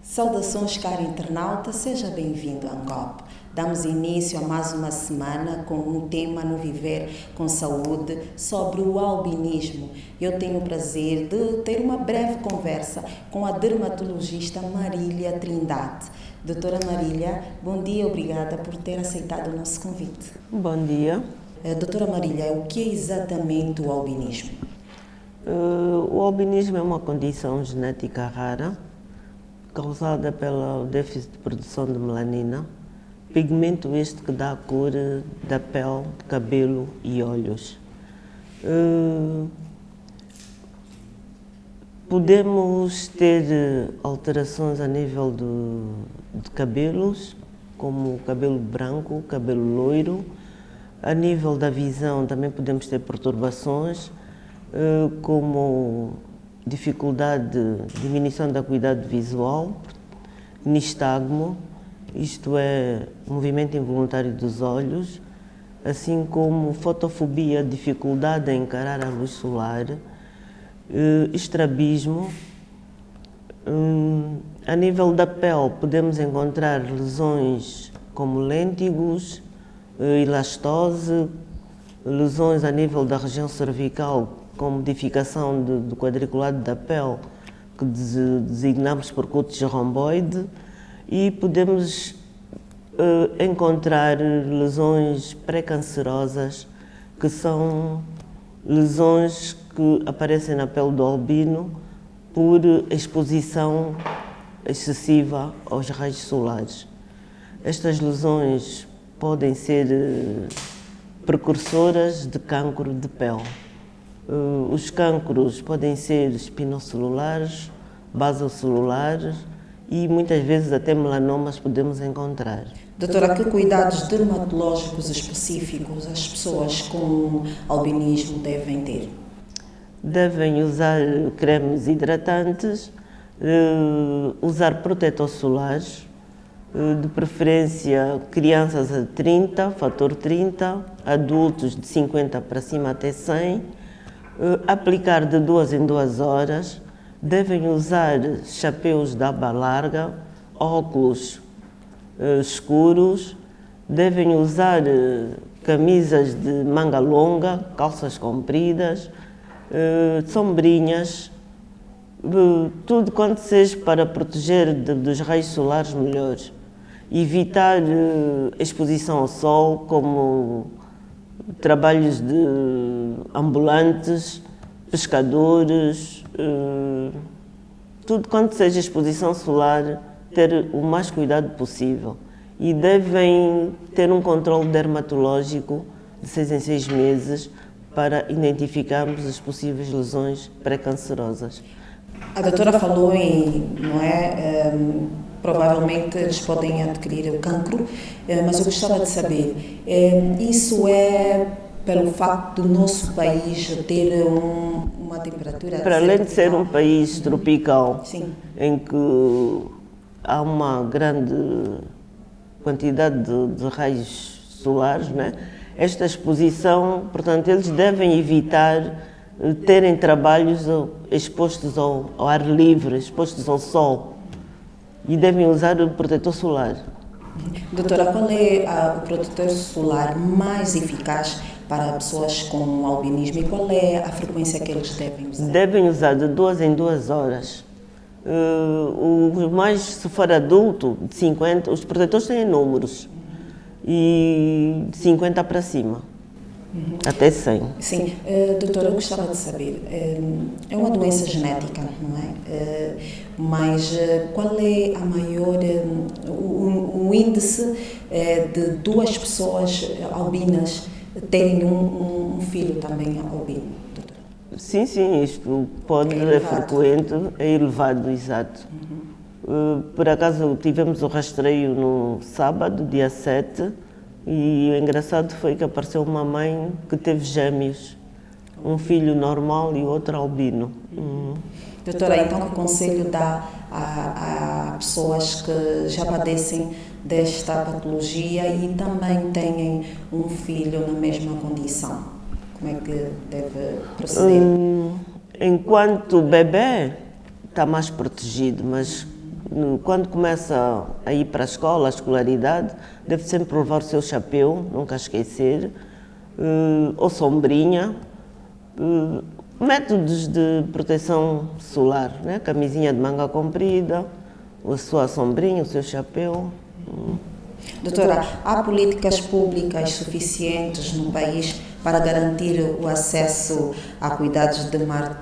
Saudações, caro internauta, seja bem-vindo à ANGOP. Damos início a mais uma semana com um tema no Viver com Saúde sobre o albinismo. Eu tenho o prazer de ter uma breve conversa com a dermatologista Marília Trindade. Doutora Marília, bom dia, obrigada por ter aceitado o nosso convite. Bom dia. Doutora Marília, o que é exatamente o albinismo? O albinismo é uma condição genética rara causada pelo déficit de produção de melanina, pigmento este que dá a cor da pele, cabelo e olhos. Podemos ter alterações a nível de cabelos, como cabelo branco, cabelo loiro. A nível da visão também podemos ter perturbações, como dificuldade de diminuição da acuidade visual, nistagmo, isto é, movimento involuntário dos olhos, assim como fotofobia, dificuldade em encarar a luz solar, estrabismo. A nível da pele podemos encontrar lesões como lêntigos, elastose, lesões a nível da região cervical, com modificação do quadriculado da pele, que designamos por cutis romboide, e podemos encontrar lesões pré-cancerosas, que são lesões que aparecem na pele do albino por exposição excessiva aos raios solares. Estas lesões podem ser precursoras de cancro de pele. Os cancros podem ser espinocelulares, basocelulares e muitas vezes até melanomas podemos encontrar. Doutora, que cuidados dermatológicos específicos as pessoas com albinismo devem ter? Devem usar cremes hidratantes, usar protetores solares, de preferência crianças a 30, fator 30, adultos de 50 para cima até 100, aplicar de 2 em 2 horas, devem usar chapéus de aba larga, óculos escuros, devem usar camisas de manga longa, calças compridas, sombrinhas, tudo quanto seja para proteger dos raios solares melhores. Evitar exposição ao sol, como trabalhos de ambulantes, pescadores, tudo quanto seja exposição solar, ter o mais cuidado possível. E devem ter um controle dermatológico de 6 em 6 meses para identificarmos as possíveis lesões pré-cancerosas. A doutora falou provavelmente eles podem adquirir o cancro, mas eu gostava de saber, isso é pelo facto do nosso país ter uma temperatura... Para além de ser um país tropical, Sim. em que há uma grande quantidade de raios solares, né? Esta exposição, portanto, eles devem evitar terem trabalhos expostos ao ar livre, expostos ao sol, e devem usar o protetor solar. Doutora, qual é o protetor solar mais eficaz para pessoas com albinismo e qual é a frequência que eles devem usar? Devem usar de 2 em 2 horas. Se for adulto, de 50, os protetores têm números, e de 50 para cima. Até 100. Sim, doutora, eu gostava de saber, é uma doença genética, não é? Mas qual é a maior, o índice de 2 pessoas albinas terem um filho também albino, doutora? Sim, isto é frequente, é elevado, exato. Por acaso tivemos o rastreio no sábado, dia 7, e o engraçado foi que apareceu uma mãe que teve gêmeos, um filho normal e outro albino. Doutora, então que conselho dá a pessoas que já padecem desta patologia e também têm um filho na mesma condição? Como é que deve proceder? Enquanto bebê está mais protegido, mas Quando começa a ir para a escola, a escolaridade, deve sempre levar o seu chapéu, nunca esquecer, ou sombrinha, métodos de proteção solar, né? Camisinha de manga comprida, a sua sombrinha, o seu chapéu. Doutora, há políticas públicas suficientes no país para garantir o acesso a cuidados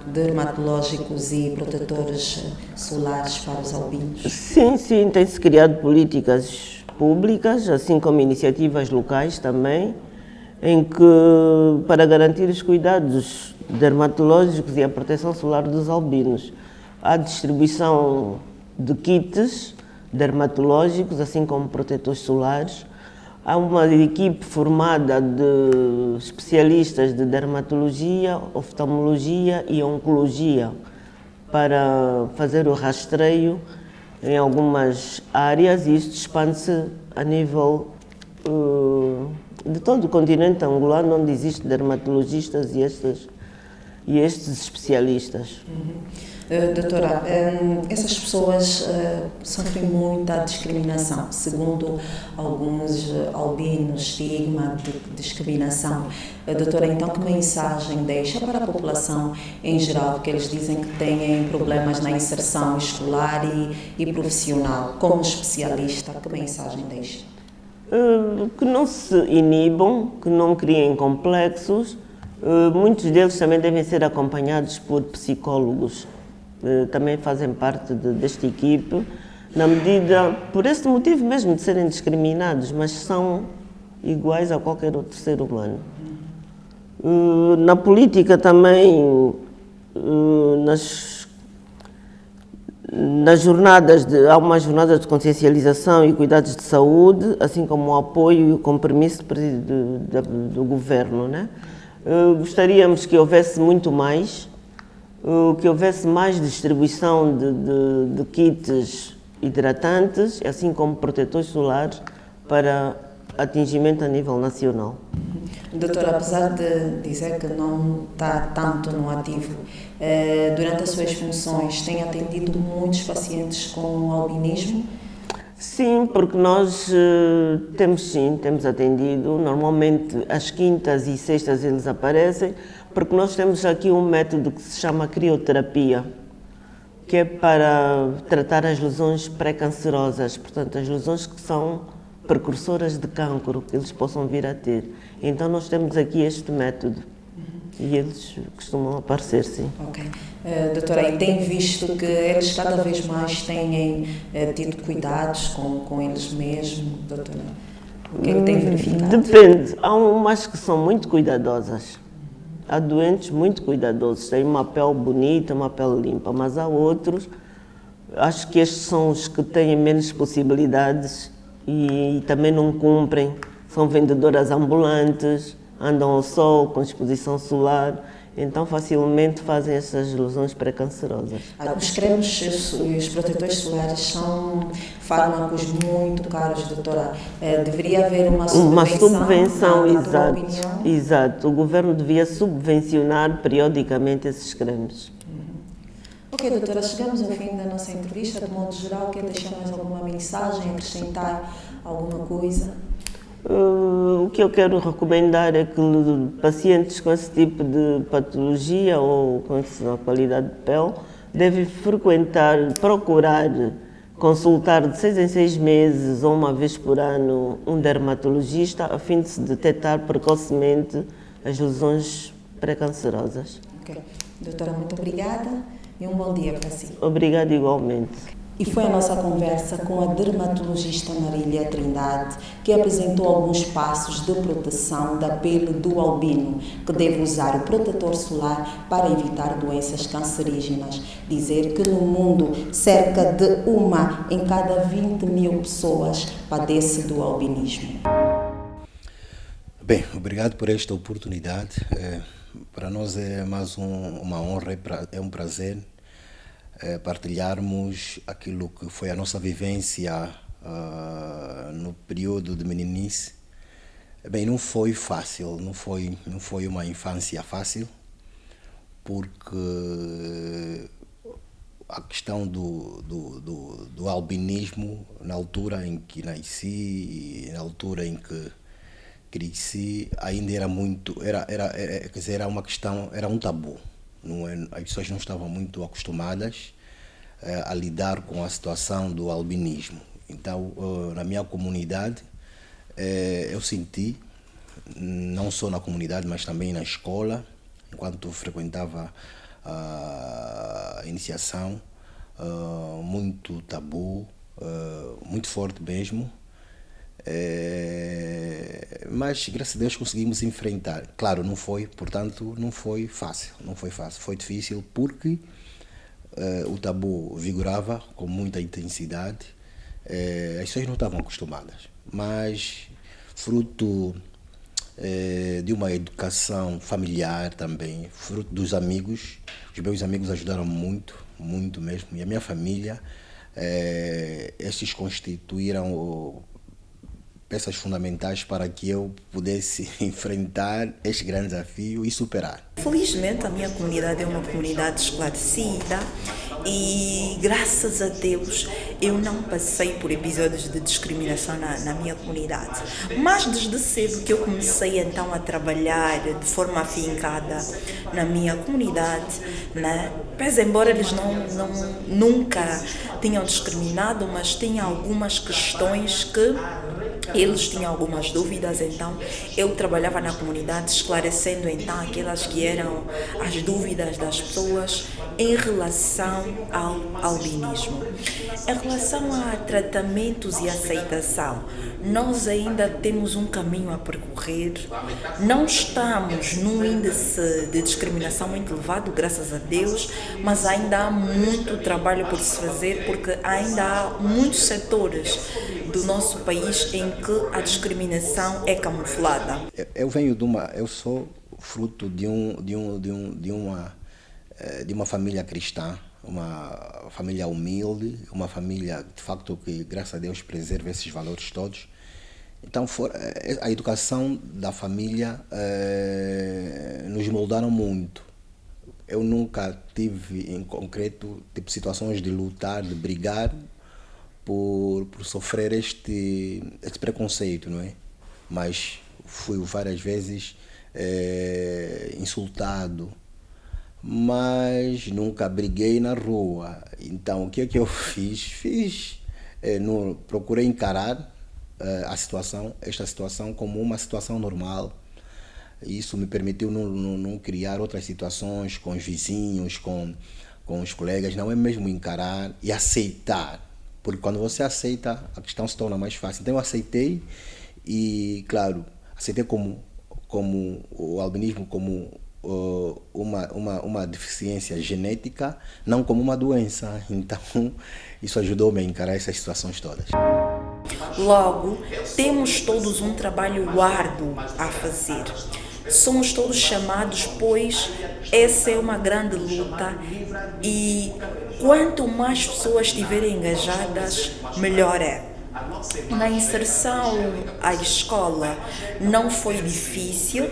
dermatológicos e protetores solares para os albinos? Sim, tem-se criado políticas públicas, assim como iniciativas locais também, em que, para garantir os cuidados dermatológicos e a proteção solar dos albinos, há distribuição de kits dermatológicos, assim como protetores solares. Há uma equipe formada de especialistas de dermatologia, oftalmologia e oncologia para fazer o rastreio em algumas áreas, e isto expande-se a nível de todo o continente angolano, onde existem dermatologistas e estes especialistas. Doutora, essas pessoas sofrem muita discriminação, segundo alguns albinos, estigma de discriminação. Doutora, então que mensagem deixa para a população em geral, que eles dizem que têm problemas na inserção escolar e profissional? Como especialista, que mensagem deixa? Que não se inibam, que não criem complexos. Muitos deles também devem ser acompanhados por psicólogos. Também fazem parte desta equipe, na medida, por esse motivo mesmo de serem discriminados, mas são iguais a qualquer outro ser humano. Na política também, nas jornadas, há uma jornada de consciencialização e cuidados de saúde, assim como o apoio e o compromisso do governo, né? Gostaríamos que houvesse muito mais, que houvesse mais distribuição de kits hidratantes, assim como protetores solares para atingimento a nível nacional. Doutora, apesar de dizer que não está tanto no ativo, durante as suas funções tem atendido muitos pacientes com albinismo? Sim, porque nós temos atendido, normalmente às quintas e sextas eles aparecem, porque nós temos aqui um método que se chama crioterapia, que é para tratar as lesões pré-cancerosas, portanto as lesões que são precursoras de cancro, que eles possam vir a ter. Então nós temos aqui este método e eles costumam aparecer, sim. Ok. Doutora, e tem visto que eles cada vez mais têm tido cuidados com eles mesmos, doutora? O que é que tem verificado? Depende. Há umas que são muito cuidadosas. Há doentes muito cuidadosos, têm uma pele bonita, uma pele limpa, mas há outros, acho que estes são os que têm menos possibilidades e também não cumprem. São vendedoras ambulantes, andam ao sol, com exposição solar, então facilmente fazem essas lesões pré-cancerosas. Os cremes e os protetores solares são fármacos muito caros, doutora. Deveria haver uma subvenção, exato. O governo devia subvencionar periodicamente esses cremes. Ok, doutora, chegamos ao fim da nossa entrevista. De modo geral, quer deixar mais alguma mensagem, acrescentar alguma coisa? O que eu quero recomendar é que pacientes com esse tipo de patologia ou com essa qualidade de pele devem procurar consultar de 6 em 6 meses ou uma vez por ano um dermatologista a fim de se detectar precocemente as lesões pré-cancerosas. Ok. Doutora, muito obrigada e um bom dia para si. Obrigada igualmente. E foi a nossa conversa com a dermatologista Marília Trindade, que apresentou alguns passos de proteção da pele do albino, que deve usar o protetor solar para evitar doenças cancerígenas. Dizer que no mundo, cerca de 1 em cada 20.000 pessoas padece do albinismo. Bem, obrigado por esta oportunidade. Para nós é mais uma honra, é um prazer partilharmos aquilo que foi a nossa vivência no período de meninice. Bem, não foi fácil, não foi uma infância fácil, porque a questão do albinismo, na altura em que nasci e na altura em que cresci, ainda era muito, quer dizer, era uma questão, era um tabu. Não é, as pessoas não estavam muito acostumadas a lidar com a situação do albinismo. Então, na minha comunidade, eu senti, não só na comunidade, mas também na escola, enquanto frequentava a iniciação, muito tabu, muito forte mesmo. Mas graças a Deus conseguimos enfrentar. Claro, não foi, portanto, não foi fácil, foi difícil porque o tabu vigorava com muita intensidade. As pessoas não estavam acostumadas, mas fruto de uma educação familiar também, fruto dos amigos. Os meus amigos ajudaram muito, muito mesmo, e a minha família, estes constituíram peças fundamentais para que eu pudesse enfrentar este grande desafio e superar. Felizmente, a minha comunidade é uma comunidade esclarecida e, graças a Deus, eu não passei por episódios de discriminação na minha comunidade. Mas desde cedo que eu comecei então a trabalhar de forma afincada na minha comunidade, né? Pese embora eles nunca tinham discriminado, mas tinha algumas questões que eles tinham algumas dúvidas, então eu trabalhava na comunidade esclarecendo então aquelas que eram as dúvidas das pessoas em relação ao albinismo. Em relação a tratamentos e aceitação, nós ainda temos um caminho a percorrer. Não estamos num índice de discriminação muito elevado, graças a Deus, mas ainda há muito trabalho por se fazer, porque ainda há muitos setores do nosso país em que a discriminação é camuflada. Eu sou fruto de uma família cristã, uma família humilde, uma família de facto que, graças a Deus, preserva esses valores todos. Então, a educação da família nos moldaram muito. Eu nunca tive, em concreto, tipo, situações de lutar, de brigar por sofrer este preconceito, não é? Mas fui várias vezes insultado, mas nunca briguei na rua. Então, o que é que eu fiz? Procurei encarar esta situação como uma situação normal. Isso me permitiu não criar outras situações com os vizinhos, com os colegas. Não é mesmo encarar e aceitar, porque quando você aceita, a questão se torna mais fácil. Então eu aceitei e, claro, aceitei como o albinismo como uma deficiência genética, não como uma doença. Então isso ajudou-me a encarar essas situações todas. Logo, temos todos um trabalho árduo a fazer. Somos todos chamados, pois essa é uma grande luta e quanto mais pessoas estiverem engajadas, melhor é. Na inserção à escola não foi difícil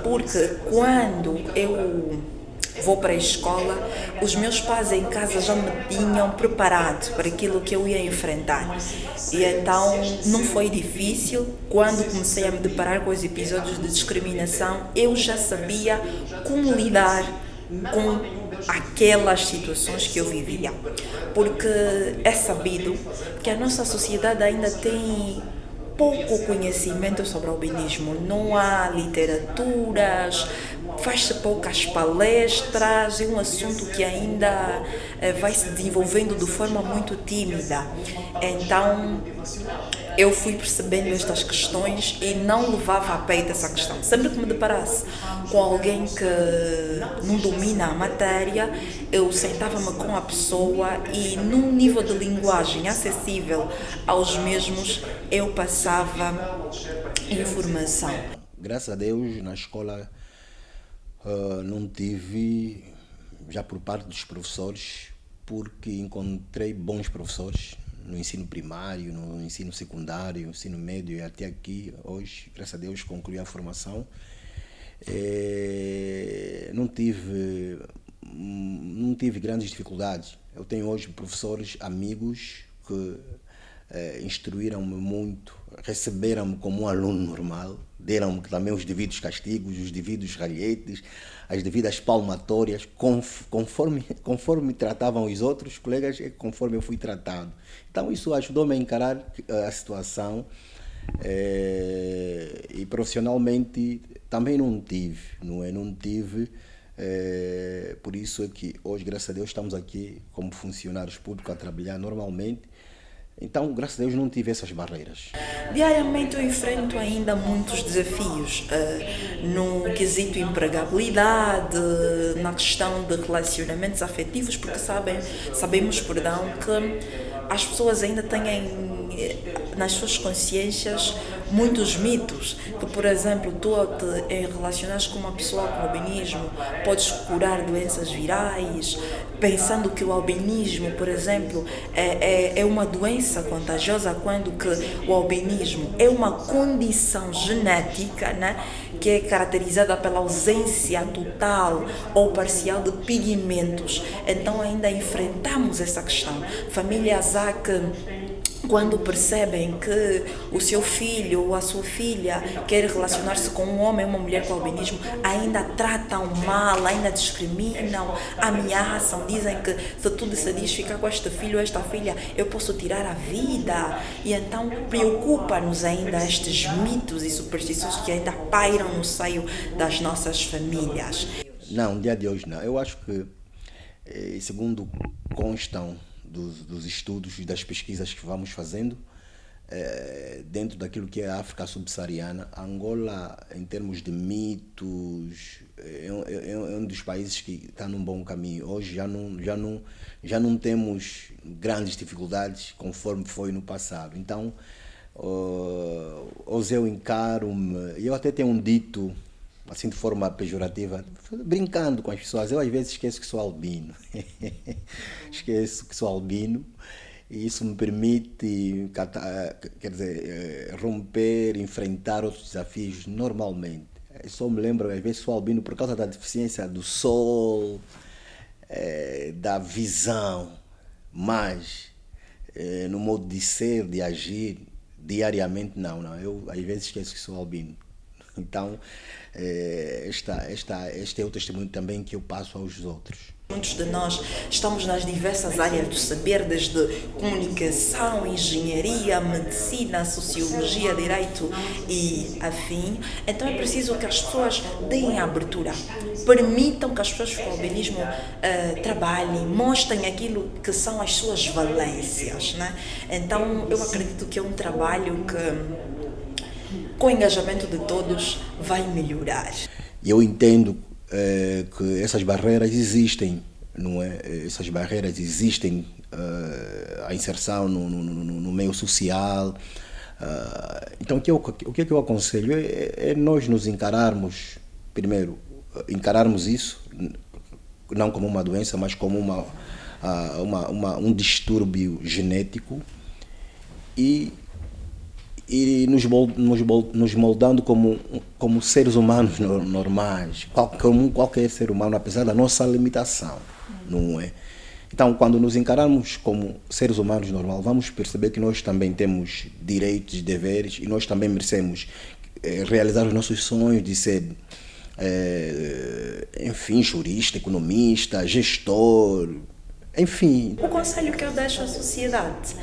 porque quando eu vou para a escola, os meus pais em casa já me tinham preparado para aquilo que eu ia enfrentar. E então não foi difícil. Quando comecei a me deparar com os episódios de discriminação, eu já sabia como lidar com aquelas situações que eu vivia. Porque é sabido que a nossa sociedade ainda tem pouco conhecimento sobre o albinismo. Não há literaturas, faz-se poucas palestras, é um assunto que ainda vai se desenvolvendo de forma muito tímida. Então, eu fui percebendo estas questões e não levava a peito essa questão. Sempre que me deparasse com alguém que não domina a matéria, eu sentava-me com a pessoa e, num nível de linguagem acessível aos mesmos, eu passava informação. Graças a Deus, na escola não tive, já por parte dos professores, porque encontrei bons professores no ensino primário, no ensino secundário, no ensino médio e até aqui, hoje, graças a Deus, concluí a formação. Não tive não tive grandes dificuldades. Eu tenho hoje professores, amigos que instruíram-me muito, receberam-me como um aluno normal, deram-me também os devidos castigos, os devidos ralhetes, as devidas palmatórias, conforme tratavam os outros colegas, conforme eu fui tratado. Então isso ajudou-me a encarar a situação e profissionalmente também não tive, não tive. Por isso é que hoje, graças a Deus, estamos aqui como funcionários públicos a trabalhar normalmente. Então, graças a Deus, não tive essas barreiras. Diariamente eu enfrento ainda muitos desafios no quesito empregabilidade, na questão de relacionamentos afetivos, porque sabemos que as pessoas ainda têm nas suas consciências muitos mitos, que, por exemplo, tu te relacionas com uma pessoa com albinismo, podes curar doenças virais, pensando que o albinismo, por exemplo, é uma doença contagiosa, quando que o albinismo é uma condição genética, né, que é caracterizada pela ausência total ou parcial de pigmentos. Então ainda enfrentamos essa questão. Famílias há que, quando percebem que o seu filho ou a sua filha quer relacionar-se com um homem ou uma mulher com albinismo, ainda tratam mal, ainda discriminam, ameaçam, dizem que se tu decides ficar com este filho ou esta filha, eu posso tirar a vida. E então preocupa-nos ainda estes mitos e superstições que ainda pairam no seio das nossas famílias. Não, no dia de hoje não. Eu acho que, segundo constam dos estudos e das pesquisas que vamos fazendo, dentro daquilo que é a África subsaariana, Angola, em termos de mitos, é um dos países que está num bom caminho. Hoje já não temos grandes dificuldades conforme foi no passado. Então, hoje eu encaro-me, e eu até tenho um dito, assim de forma pejorativa, brincando com as pessoas. Eu às vezes esqueço que sou albino. Esqueço que sou albino e isso me permite, quer dizer, romper, enfrentar outros desafios normalmente. Eu só me lembro, às vezes sou albino por causa da deficiência do sol, da visão, mas no modo de ser, de agir, diariamente não. Eu às vezes esqueço que sou albino. Então, este é o testemunho também que eu passo aos outros. Muitos de nós estamos nas diversas áreas do saber, desde comunicação, engenharia, medicina, sociologia, direito e afim. Então é preciso que as pessoas deem a abertura, permitam que as pessoas com albinismo trabalhem, mostrem aquilo que são as suas valências, né? Então eu acredito que é um trabalho que, com o engajamento de todos, vai melhorar. Eu entendo que essas barreiras existem, não é? Essas barreiras existem, a inserção no meio social. Então, o que eu aconselho é nós nos encararmos, primeiro, encararmos isso, não como uma doença, mas como um distúrbio genético e nos moldando como seres humanos normais, como qualquer ser humano, apesar da nossa limitação, não é? Então, quando nos encararmos como seres humanos normais, vamos perceber que nós também temos direitos e deveres e nós também merecemos realizar os nossos sonhos de ser, enfim, jurista, economista, gestor, enfim. O conselho que eu deixo à sociedade: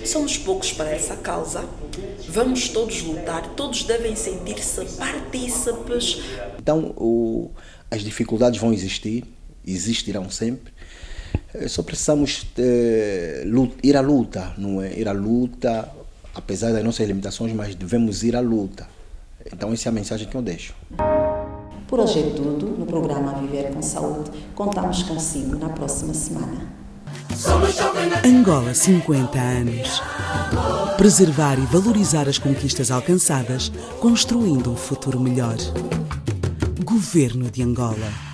somos poucos para essa causa, vamos todos lutar, todos devem sentir-se partícipes. Então, as dificuldades vão existir, existirão sempre, só precisamos ir à luta, não é? Ir à luta, apesar das nossas limitações, mas devemos ir à luta. Então essa é a mensagem que eu deixo. Por hoje é tudo. No programa Viver com Saúde, contamos consigo na próxima semana. Angola 50 anos. Preservar e valorizar as conquistas alcançadas, construindo um futuro melhor. Governo de Angola.